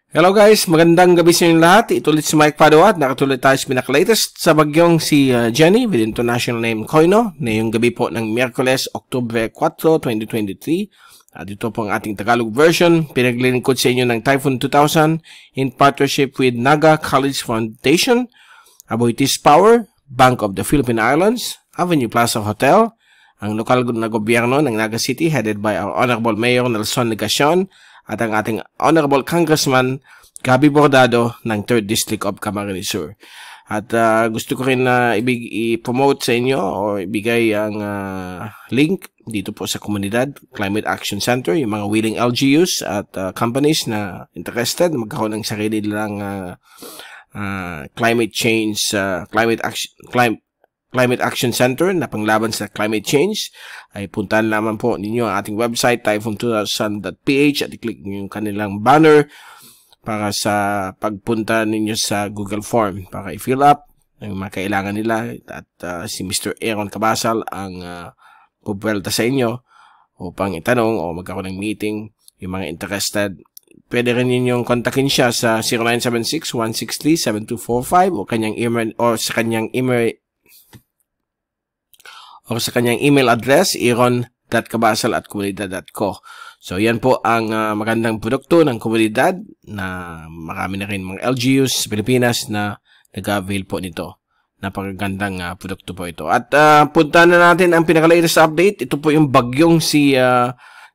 Hello guys, magandang gabi sa inyong lahat. Ito ulit si Mike Padua at nakatuloy tayo sa pinaka-latest sa bagyong si Jenny with international name Koino na yung gabi po ng Miyerkules, Oktubre 4, 2023. At ito po ang ating Tagalog version. Pinaglilingkod sa inyo ng Typhoon 2000 in partnership with Naga College Foundation, Aboitiz Power, Bank of the Philippine Islands, Avenue Plaza Hotel, ang lokal na gobyerno ng Naga City headed by our Honorable Mayor Nelson Legacion, at ang ating Honorable Congressman Gabi Bordado ng 3rd District of Camarines Sur. At gusto ko rin i-promote sa inyo o ibigay ang link dito po sa komunidad, Climate Action Center, yung mga willing LGUs at companies na interested magkaroon ng sarili nilang climate Action Center na panglaban sa climate change. Ay puntahan naman po ninyo ang ating website typhoon2000.ph at i-click nyo yung kanilang banner para sa pagpunta ninyo sa Google Form para i-fill up ang mga kailangan nila at si Mr. Aaron Cabasal ang pupuwelta sa inyo upang itanong o magkaroon ng meeting yung mga interested. Pwede rin ninyong kontakin siya sa 0976-163-7245 o kanyang email o sa kanyang email address iron.cabasal@comunidad.co. So yan po ang magandang produkto ng komunidad na marami na rin mga LGUs sa Pilipinas na nag-avail po nito. Napakagandang produkto po ito. At punta na natin ang pinaka-latest update. Ito po yung bagyong si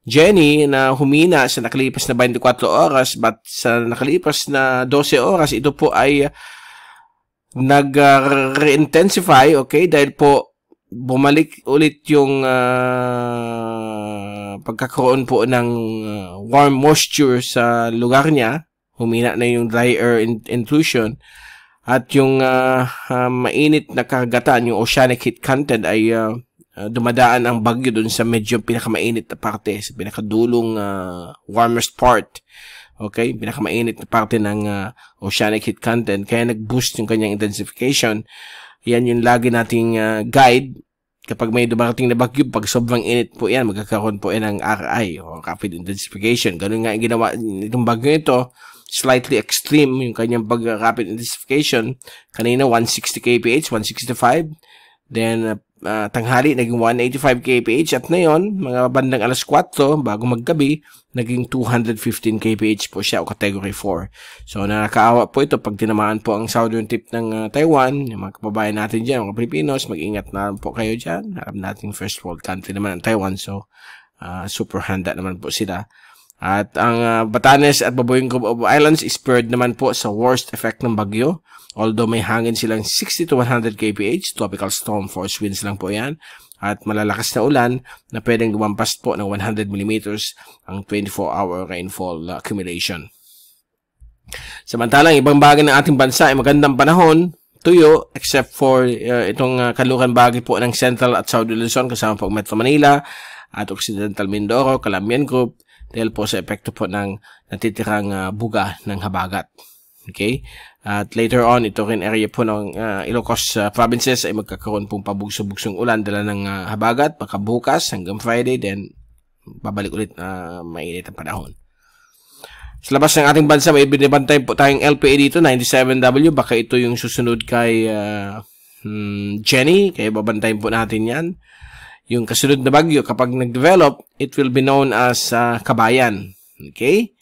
Jenny na humina sa nakalipas na 24 oras but sa nakalipas na 12 oras ito po ay nag-re-intensify, okay, dahil po bumalik ulit yung pagkakaroon po ng warm moisture sa lugar niya. Humina na yung dry air intrusion at yung mainit na karagatan, yung oceanic heat content ay dumadaan ang bagyo dun sa medyo pinakamainit na parte, sa pinakadulong warmest part. Okay, pinakamainit na parte ng oceanic heat content, kaya nag-boost yung kanyang intensification. Yan yung lagi nating guide. Kapag may dumarating na bagyo, pag sobrang init po yan, magkakaroon po yan ng RI o rapid intensification. Ganun nga yung ginawa itong bagyo ito. Slightly extreme yung kanyang rapid intensification. Kanina 160 kph, 165. Then tanghali naging 185 kph at ngayon mga bandang alas 4 bago maggabi naging 215 kph po siya o category 4. So nakakaawa po ito pag tinamaan po ang southern tip ng Taiwan. Yung mga kababayan natin dyan, mga Pilipinos, mag-ingat na po kayo dyan. Alam natin first world country naman ang Taiwan, so super handa naman po sila. At ang Batanes at Babuing Group of Islands is spared naman po sa worst effect ng bagyo. Although may hangin silang 60 to 100 kph, tropical storm force winds lang po yan. At malalakas na ulan na pwedeng lumampas po ng 100 mm ang 24-hour rainfall accumulation. Samantalang ibang bagay ng ating bansa ay magandang panahon, tuyo, except for itong kanluran bagay po ng Central at Southern Luzon kasama po Metro Manila at Occidental Mindoro, Calamian Group, dahil po sa epekto po ng natitirang buga ng habagat. Okay? At later on, ito rin area po ng Ilocos provinces ay magkakaroon pong pabugso-bugsong ulan dala ng habagat, baka bukas hanggang Friday, then babalik ulit mainit ang panahon. Sa labas ng ating bansa, may binibantay po tayong LPA dito, 97W, baka ito yung susunod kay Jenny, kaya babantayin po natin yan. Yung kasunod na bagyo, kapag nag-develop, it will be known as Kabayan. Okay?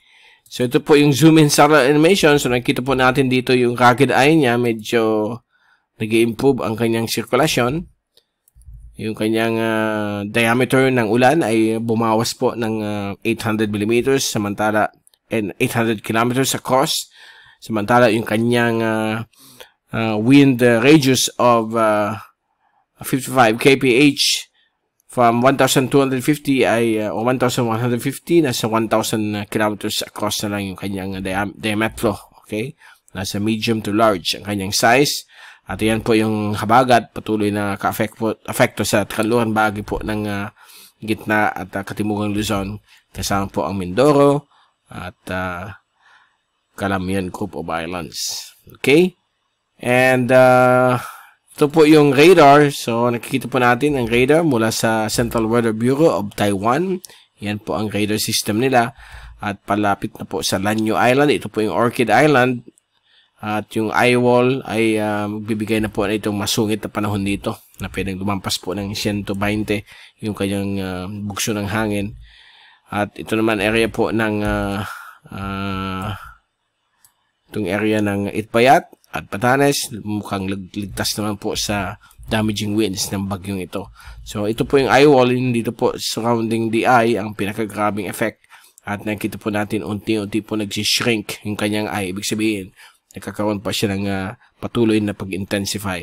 So, ito po yung zoom in satellite animation. So, nakikita po natin dito yung rugged eye niya. Medyo nag-i-improve ang kanyang sirkulasyon. Yung kanyang diameter ng ulan ay bumawas po ng 800 mm samantala and 800 kilometers across. Samantala, yung kanyang wind radius of 55 kph from 1,250 ay o 1,150 nasa 1,000 kilometers across na lang yung kanyang diametro. Okay? Nasa medium to large ang kanyang size. At yan po yung habagat patuloy na ka-affecto sa kanluran bahagi po ng gitna at katimugang Luzon. Kasama po ang Mindoro at Calamian Group of Islands. Okay? And ito po yung radar. So, nakikita po natin ang radar mula sa Central Weather Bureau of Taiwan. Yan po ang radar system nila. at palapit na po sa Lanyo Island. Ito po yung Orchid Island. At yung eye wall ay bibigay na po na itong masungit na panahon dito na pwedeng lumampas po ng 120 yung kanyang bugso ng hangin. At ito naman area po ng itong area ng Itbayat at Batanes, mukhang ligtas naman po sa damaging winds ng bagyong ito. So ito po yung eye wall, dito po surrounding the eye ang pinakagrabing effect. At nakikita po natin unti-unti po nagsishrink yung kanyang eye. Ibig sabihin, nagkakaroon pa siya ng patuloy na pag-intensify.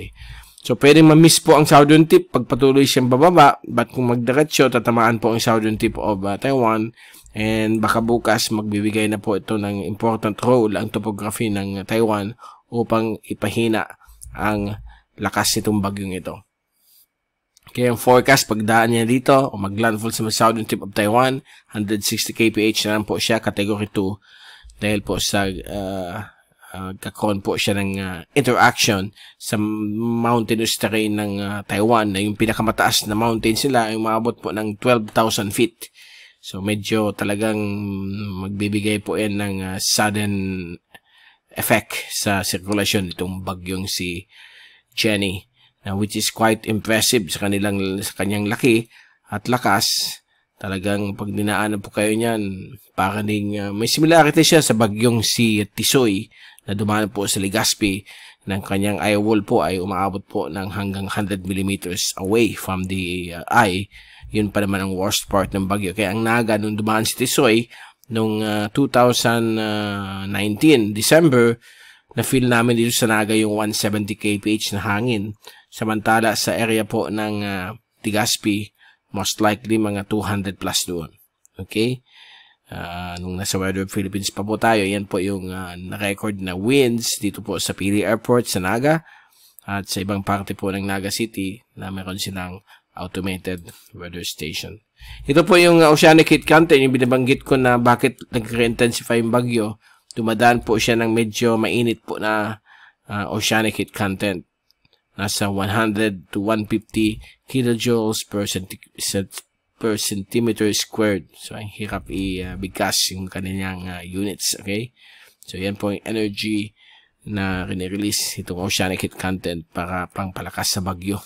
So pwedeng ma-miss po ang southern tip pag patuloy siyang bababa, but kung magdiretso, tatamaan po ang southern tip of Taiwan. And baka bukas magbibigay na po ito ng important role ang topography ng Taiwan upang ipahina ang lakas nitong bagyong ito. Kaya ang forecast, pagdaan niya dito o maglandfall sa southern tip of Taiwan, 160 kph na lang po siya, category 2, dahil po sa kakaroon po siya ng interaction sa mountainous terrain ng Taiwan, na yung pinakamataas na mountains nila ay umabot po ng 12,000 feet. So medyo talagang magbibigay po yan ng sudden effect sa sirkulasyon itong bagyong si Jenny, which is quite impressive sa kanyang laki at lakas. Talagang pag dinaanan po kayo niyan, parang may similarity siya sa bagyong si Tisoy na dumaan po sa Legazpi, ng kanyang eye wall po ay umaabot po ng hanggang 100 millimeters away from the eye. Yun pa naman ang worst part ng bagyo. Kaya ang Naga, nung dumaan si Tisoy, nung 2019, December, na-feel namin dito sa Naga yung 170 kph na hangin. Samantala sa area po ng Legazpi, most likely mga 200 plus doon. Okay? Nung nasa Weather Philippines pa po tayo, yan po yung na-record na winds dito po sa Pili Airport sa Naga at sa ibang parte po ng Naga City na meron silang automated weather station. Ito po yung oceanic heat content, yung binabanggit ko na bakit nag-intensify yung bagyo. Dumadaan po siya ng medyo mainit po na oceanic heat content. Nasa 100 to 150 kilojoules per centimeter squared. So, ang hirap i-bigkas yung kanilang units. Okay? So, yan po yung energy na rinirelease itong oceanic heat content para pangpalakas sa bagyo.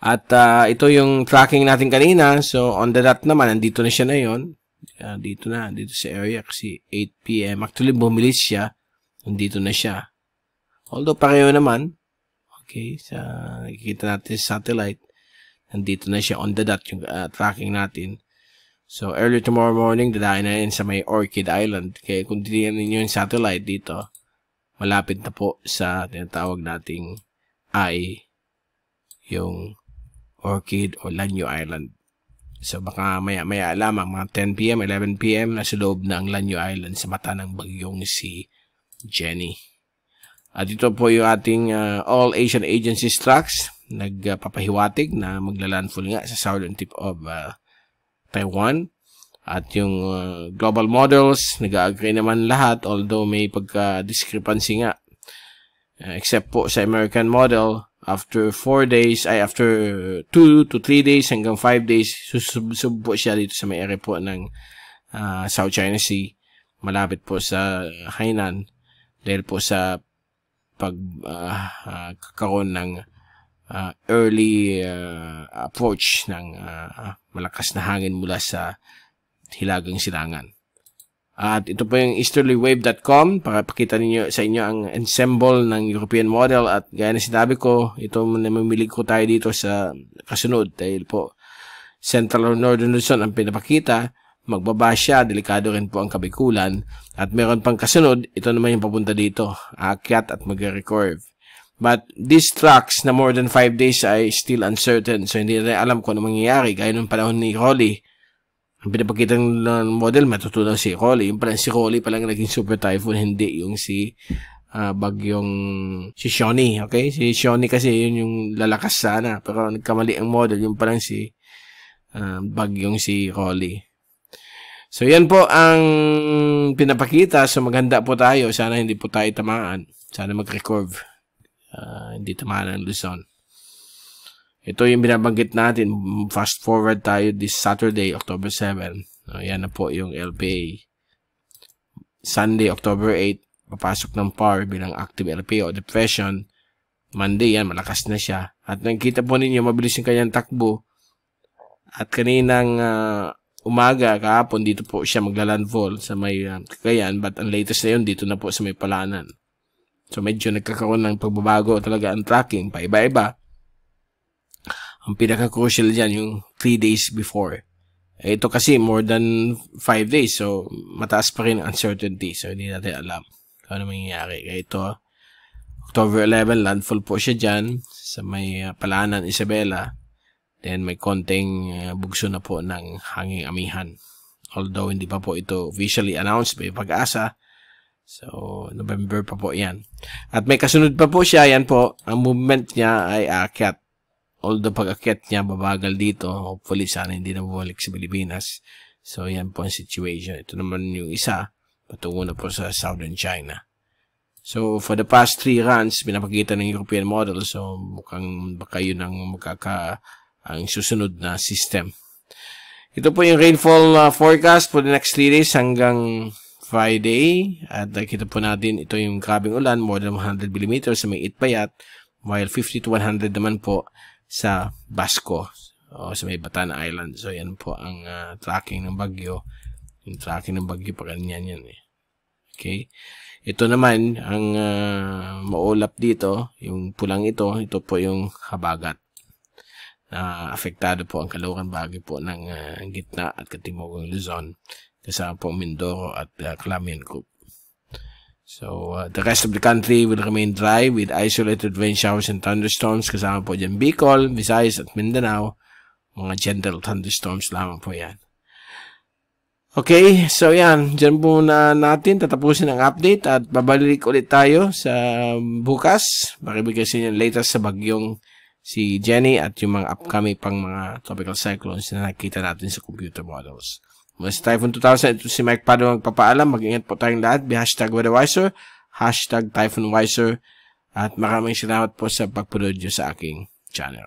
At ito yung tracking natin kanina. So, on the dot naman, nandito na siya na yun. Dito sa area kasi 8 p.m. Actually, bumilis siya. Nandito na siya. Although, pareho naman. Okay, nakikita natin sa satellite. Nandito na siya on the dot yung tracking natin. So, early tomorrow morning, dadahin na yun sa may Orchid Island. Kaya kung titignan ninyo yung satellite dito, malapit na po sa tinatawag nating yung Orchid o Lanyo Island. So, baka maya lamang, mga 10 p.m., 11 p.m., nasa loob na ang Lanyo Island sa mata ng bagyong si Jenny. At ito po yung ating All Asian Agencies tracks. Nagpapahiwatig na maglalandfall nga sa southern tip of Taiwan. At yung global models, nag-agree naman lahat, although may pagka-discrepancy nga. Except po sa American model, after 4 days, after 2 to 3 days hanggang 5 days, susub po siya dito sa may area po ng South China Sea, malapit po sa Hainan, dahil po sa pagkakaroon ng early approach ng malakas na hangin mula sa hilagang silangan. At ito po yung easterlywave.com para pakita ninyo sa inyo ang ensemble ng European model. At gaya na sinabi ko, ito namimilig ko tayo dito sa kasunod dahil po Central or Northern Luzon ang pinapakita. Magbaba siya, delikado rin po ang kabikulan. At meron pang kasunod, ito naman yung papunta dito, aakyat at mag-recurve. But these tracks na more than 5 days ay still uncertain. So hindi na alam kung ano mangyayari. Gaya nung panahon ni Rolly. Ang pinapakita ng model, matutunan si Rolly. Yung parang si Rolly palang naging super typhoon, hindi yung si bagyong si Shoni. Okay? Si Shoni kasi yun yung lalakas sana. Pero nagkamali ang model, yung parang si bagyong si Rolly. So yan po ang pinapakita. So maghanda po tayo. Sana hindi po tayo tamaan. Sana mag-recurve. Hindi tamaan ang Luzon. Ito yung binabanggit natin. Fast forward tayo this Saturday, October 7. Yan na po yung LPA. Sunday, October 8, papasok ng PAR bilang active LPA o depression. Monday yan, malakas na siya. At nakikita po ninyo, mabilis yung kanyang takbo. At kaninang umaga, kahapon, dito po siya maglalandfall sa may Cagayan. But ang latest na yun, dito na po sa may Palanan. So medyo nagkakaroon ng pagbabago talaga ang tracking, paiba-iba. Ang pinaka-crucial dyan, yung 3 days before. Ito kasi more than 5 days. So, mataas pa rin ang uncertainty. So, hindi natin alam kung ano mangyayari. Kaya ito, October 11, landfall po siya dyan sa may Palanan, Isabela. Then, may konting bugso na po ng hanging amihan. Although, hindi pa po ito officially announced by Pag-asa. So, November pa po yan. At may kasunod pa po siya. Yan po, ang movement niya ay aakyat. Although pag-akyat niya, babagal dito. Hopefully, sana hindi na bumalik sa Pilipinas. So, yan po ang situation. Ito naman yung isa. Patungo na po sa Southern China. So, for the past 3 runs, pinapakita ng European model. So, mukhang baka yun ang ang susunod na system. Ito po yung rainfall forecast for the next 3 days hanggang Friday. At nakita po natin, ito yung grabing ulan. More than 100 mm sa may Itbayat. While 50 to 100 naman po sa Basco o sa may Batan Island. So, yan po ang tracking ng bagyo. Yung tracking ng bagyo, pa ganyan yan eh. Okay? Ito naman, ang maulap dito, yung pulang ito po yung habagat. Apektado po ang Caloocan Baguio po ng gitna at katimugang Luzon. Kasama po Mindoro at Clamian Group. So, the rest of the country will remain dry with isolated rain showers and thunderstorms. Kasama po dyan Bicol, Visayas at Mindanao. Mga gentle thunderstorms lamang po yan. Okay, so yan. Dyan po na natin tatapusin ang update at babalik ulit tayo sa bukas. Makibigay sa inyo latest sa bagyong si Jenny at yung mga upcoming pang mga tropical cyclones na nakikita natin sa computer models. Mas Typhoon 2000, ito si Mike Pado magpapaalam. Mag-ingat po tayong lahat. #WeatherWiser, #TyphoonWiser. At maraming salamat po sa pagpunod nyo sa aking channel.